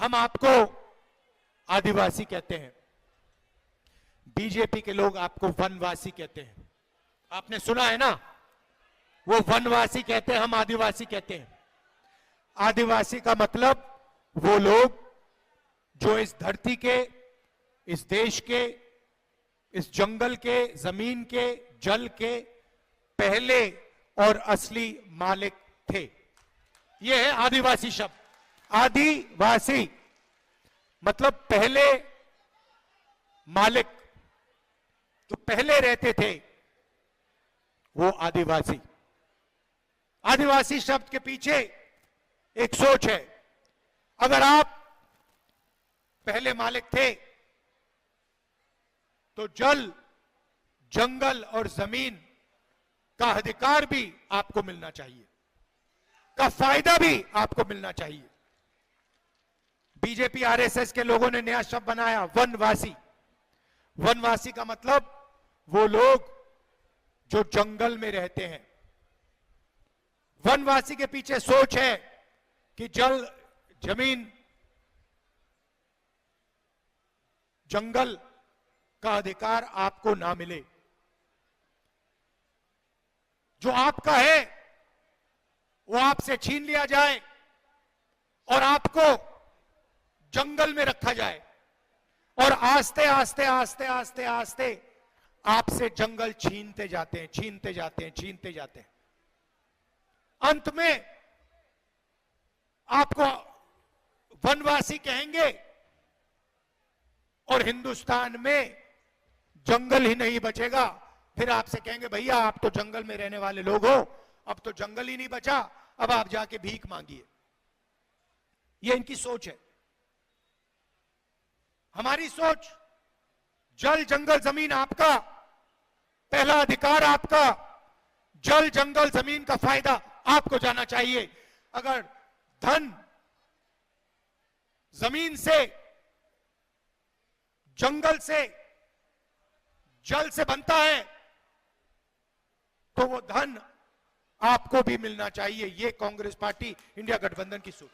हम आपको आदिवासी कहते हैं, बीजेपी के लोग आपको वनवासी कहते हैं। आपने सुना है ना, वो वनवासी कहते हैं, हम आदिवासी कहते हैं। आदिवासी का मतलब वो लोग जो इस धरती के, इस देश के, इस जंगल के, जमीन के, जल के पहले और असली मालिक थे। ये है आदिवासी शब्द। आदिवासी मतलब पहले मालिक, जो पहले रहते थे वो आदिवासी। आदिवासी शब्द के पीछे एक सोच है। अगर आप पहले मालिक थे तो जल, जंगल और जमीन का अधिकार भी आपको मिलना चाहिए, का फायदा भी आपको मिलना चाहिए। बीजेपी आरएसएस के लोगों ने नया शब्द बनाया, वनवासी। वनवासी का मतलब वो लोग जो जंगल में रहते हैं। वनवासी के पीछे सोच है कि जल, जमीन, जंगल का अधिकार आपको ना मिले। जो आपका है वो आपसे छीन लिया जाए और आपको जंगल में रखा जाए, और आस्ते आस्ते आस्ते आस्ते आस्ते आपसे जंगल छीनते जाते हैं, छीनते जाते हैं, छीनते जाते हैं। अंत में आपको वनवासी कहेंगे और हिंदुस्तान में जंगल ही नहीं बचेगा। फिर आपसे कहेंगे भैया आप तो जंगल में रहने वाले लोग हो, अब तो जंगल ही नहीं बचा, अब आप जाके भीख मांगिए। ये इनकी सोच है। हमारी सोच, जल, जंगल, जमीन आपका, पहला अधिकार आपका। जल, जंगल, जमीन का फायदा आपको जाना चाहिए। अगर धन जमीन से, जंगल से, जल से बनता है तो वो धन आपको भी मिलना चाहिए। ये कांग्रेस पार्टी, इंडिया गठबंधन की सोच।